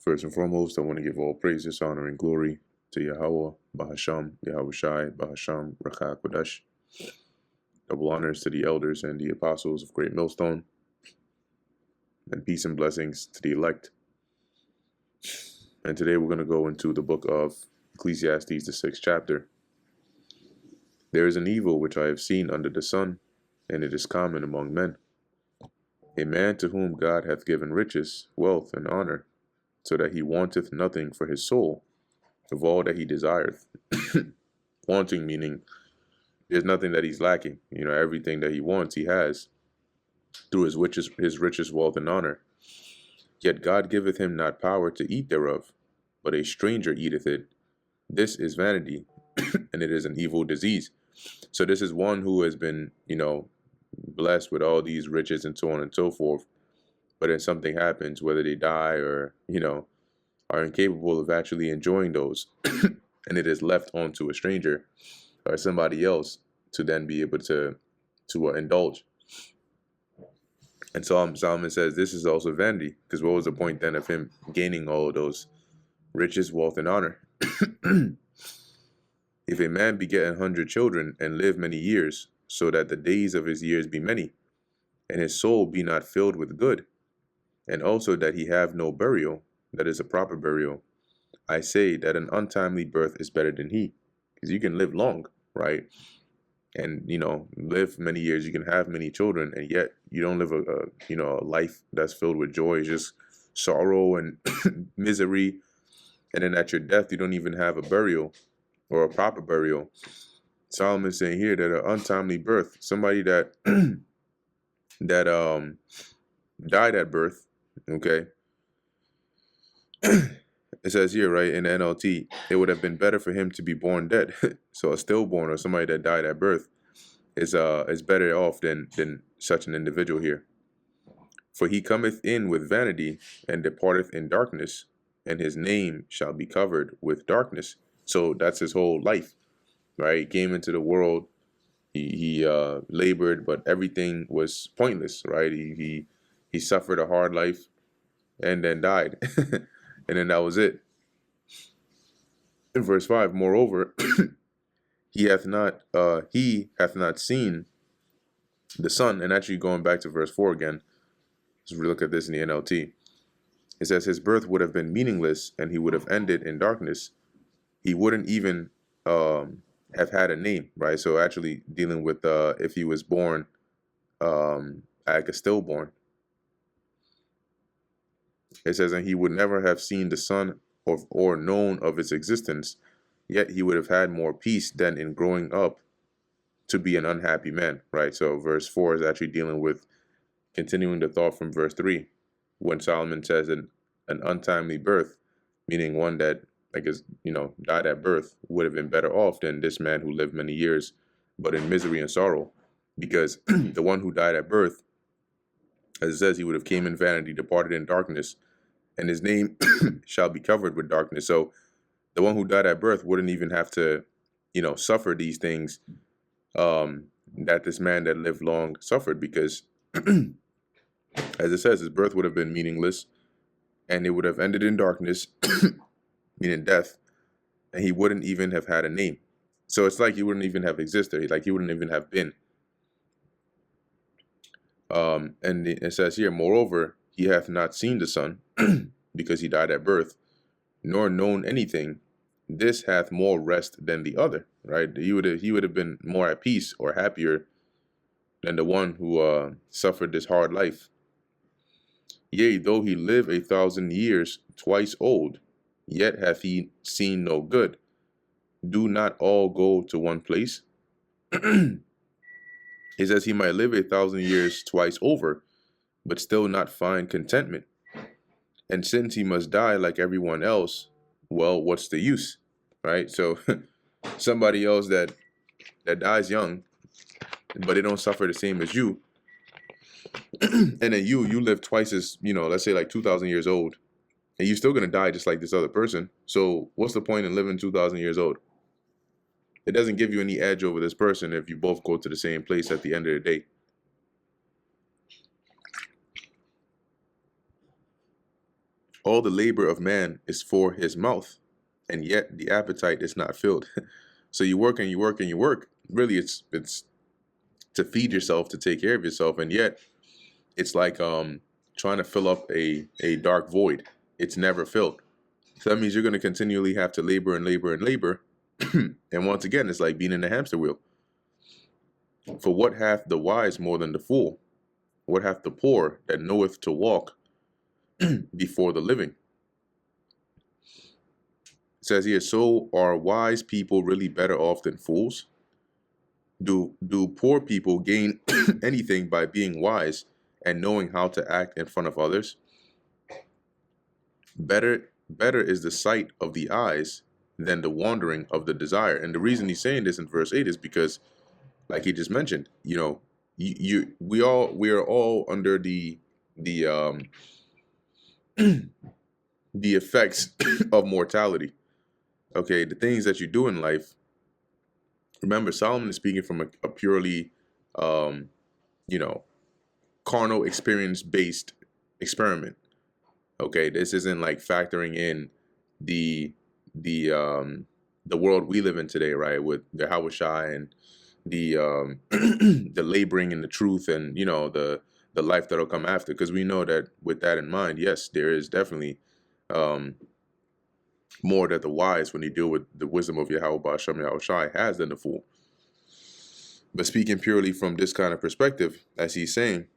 First and foremost, I want to give all praises, honor, and glory to Yahweh, Bahasham, Yahweh Shai, Bahasham, Rakha Kodesh. Double honors to the elders and the apostles of Great Millstone, and peace and blessings to the elect. And today we're going to go into the book of Ecclesiastes, the 6th chapter. There is an evil which I have seen under the sun, and it is common among men. A man to whom God hath given riches, wealth, and honor, so that he wanteth nothing for his soul of all that he desireth. Wanting meaning there's nothing that he's lacking. Everything that he wants, he has through his riches, wealth, and honor. Yet God giveth him not power to eat thereof, but a stranger eateth it. This is vanity, and it is an evil disease. So this is one who has been, blessed with all these riches and so on and so forth. But then something happens, whether they die or, are incapable of actually enjoying those. And it is left onto a stranger or somebody else to then be able to indulge. And Solomon says this is also vanity, because what was the point then of him gaining all of those riches, wealth, and honor? If a man beget 100 children and live many years, so that the days of his years be many, and his soul be not filled with good, and also that he have no burial, that is a proper burial, I say that an untimely birth is better than he, because you can live long, right? And live many years, you can have many children, and yet you don't live a life that's filled with joy, just sorrow and misery. And then at your death, you don't even have a burial or a proper burial. Solomon's saying here that an untimely birth, somebody that that died at birth, okay. It says here, right, in the NLT, it would have been better for him to be born dead. So a stillborn or somebody that died at birth is better off than such an individual here. For he cometh in with vanity and departeth in darkness, and his name shall be covered with darkness. So that's his whole life, right? He came into the world, he labored, but everything was pointless, right? He suffered a hard life and then died. And then that was it. In verse 5, moreover, he hath not seen the sun. And actually going back to verse 4 again, let's look at this in the NLT. It says his birth would have been meaningless, and he would have ended in darkness. He wouldn't even have had a name, right? So actually dealing with if he was born like a stillborn. It says, and he would never have seen the sun or known of its existence, yet he would have had more peace than in growing up to be an unhappy man, right? So verse 4 is actually dealing with continuing the thought from verse 3, when Solomon says an untimely birth, meaning one that, died at birth, would have been better off than this man who lived many years, but in misery and sorrow. Because the one who died at birth, as it says, he would have came in vanity, departed in darkness, and his name shall be covered with darkness. So the one who died at birth wouldn't even have to, suffer these things that this man that lived long suffered, because as it says, his birth would have been meaningless, and it would have ended in darkness, meaning death, and he wouldn't even have had a name. So it's like he wouldn't even have existed, like he wouldn't even have been. And it says here, moreover, he hath not seen the sun, because he died at birth, nor known anything. This hath more rest than the other, right? He would have been more at peace or happier than the one who suffered this hard life. Yea, though he live 1,000 years twice old, yet hath he seen no good. Do not all go to one place? He says he might live 1,000 years twice over, but still not find contentment. And since he must die like everyone else, well, what's the use, right? So somebody else that dies young, but they don't suffer the same as you, and then you live twice as, let's say like 2,000 years old, and you're still going to die just like this other person. So what's the point in living 2,000 years old? It doesn't give you any edge over this person if you both go to the same place at the end of the day. All the labor of man is for his mouth, and yet the appetite is not filled. So you work and you work and you work. Really, it's to feed yourself, to take care of yourself, and yet it's like trying to fill up a dark void. It's never filled. So that means you're going to continually have to labor and labor and labor. And once again, it's like being in a hamster wheel. For what hath the wise more than the fool? What hath the poor that knoweth to walk before the living? It says here, so are wise people really better off than fools? Do poor people gain anything by being wise and knowing how to act in front of others? Better is the sight of the eyes than the wandering of the desire. And the reason he's saying this in verse 8 is because, like he just mentioned, we are all under the the effects of mortality. Okay, the things that you do in life. Remember, Solomon is speaking from a purely, carnal experience based experiment. Okay, this isn't like factoring in the the um, the world we live in today, right? With the Hawashai and the the laboring in the truth, and the life that'll come after. Because we know that with that in mind, yes, there is definitely um, more that the wise, when they deal with the wisdom of Yahweh Ba'ashem Yahushai, has than the fool. But speaking purely from this kind of perspective, as he's saying,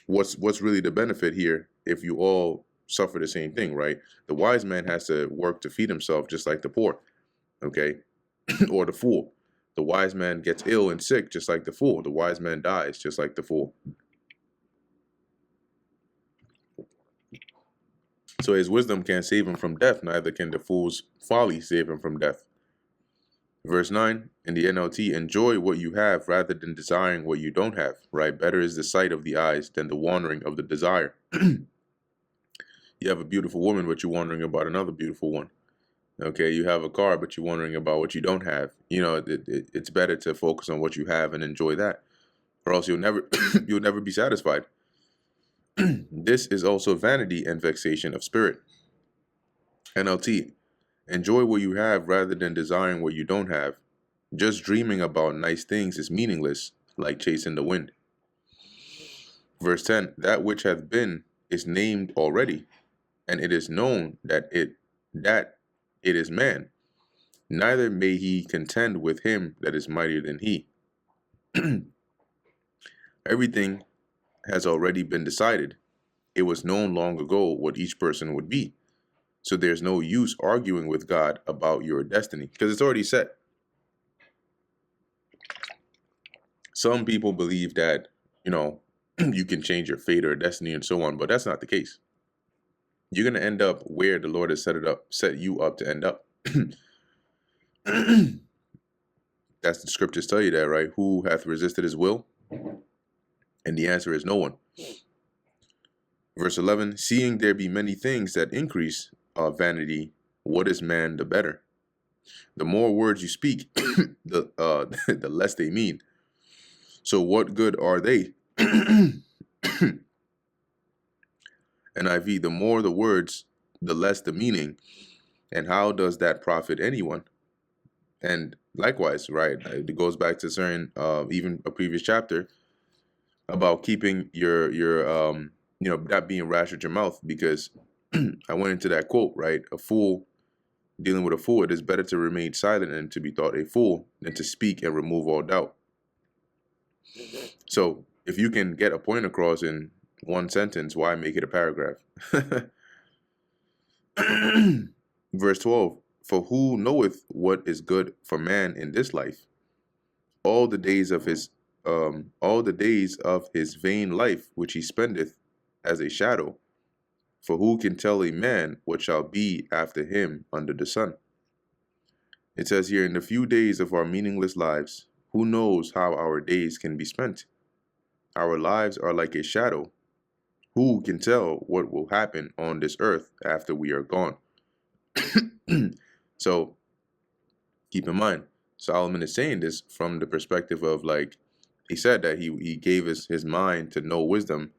what's really the benefit here if you all suffer the same thing, right? The wise man has to work to feed himself just like the poor, okay? Or the fool. The wise man gets ill and sick just like the fool. The wise man dies just like the fool. So his wisdom can't save him from death, neither can the fool's folly save him from death. Verse 9 in the NLT, enjoy what you have rather than desiring what you don't have, right? Better is the sight of the eyes than the wandering of the desire. You have a beautiful woman, but you're wondering about another beautiful one. Okay, you have a car, but you're wondering about what you don't have. It's better to focus on what you have and enjoy that, or else you'll never you'll never be satisfied. This is also vanity and vexation of spirit. NLT, enjoy what you have rather than desiring what you don't have. Just dreaming about nice things is meaningless, like chasing the wind. Verse 10, that which hath been is named already, and it is known that it is man. Neither may he contend with him that is mightier than he. Everything has already been decided. It was known long ago what each person would be. So there's no use arguing with God about your destiny, because it's already set. Some people believe that, you can change your fate or destiny and so on, but that's not the case. You're going to end up where the Lord has set you up to end up. That's the scriptures tell you that, right? Who hath resisted his will? And the answer is no one. Verse 11, seeing there be many things that increase vanity, what is man the better? The more words you speak, the less they mean. So what good are they? NIV, the more the words, the less the meaning. And how does that profit anyone? And likewise, right, it goes back to certain, even a previous chapter about keeping your not being rash with your mouth, because I went into that quote, right? A fool, dealing with a fool, it is better to remain silent and to be thought a fool than to speak and remove all doubt. So if you can get a point across in one sentence, why make it a paragraph? Verse 12, for who knoweth what is good for man in this life? All the days of his vain life which he spendeth as a shadow. For who can tell a man what shall be after him under the sun? It says here, in the few days of our meaningless lives, who knows how our days can be spent? Our lives are like a shadow. Who can tell what will happen on this earth after we are gone? So keep in mind, Solomon is saying this from the perspective of, like, he said that he gave his mind to know wisdom,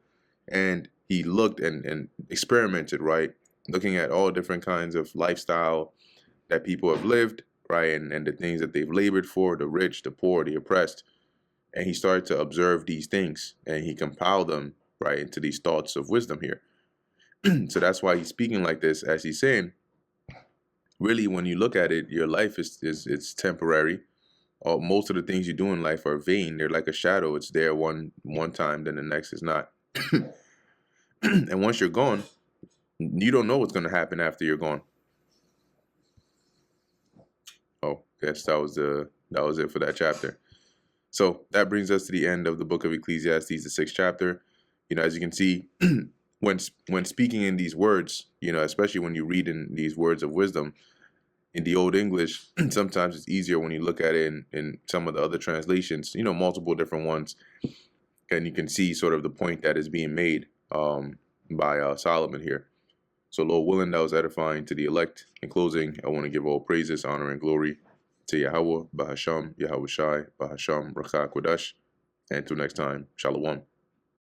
and he looked and experimented, right? Looking at all different kinds of lifestyle that people have lived, right? And the things that they've labored for, the rich, the poor, the oppressed. And he started to observe these things and he compiled them, right, into these thoughts of wisdom here. So that's why he's speaking like this, as he's saying, really, when you look at it, your life is it's temporary. Most of the things you do in life are vain. They're like a shadow. It's there one time, then the next is not. And once you're gone, you don't know what's going to happen after you're gone. Oh, guess that was it for that chapter. So that brings us to the end of the book of Ecclesiastes, the 6th chapter. As you can see, when speaking in these words, especially when you read in these words of wisdom in the Old English, sometimes it's easier when you look at it in some of the other translations, multiple different ones, and you can see sort of the point that is being made by Solomon here. So, Lord willing, that was edifying to the elect. In closing, I want to give all praises, honor, and glory to Yahweh, Bahasham, Yahweh Shai, Bahasham, Rakha Kodash. And until next time, Shalom.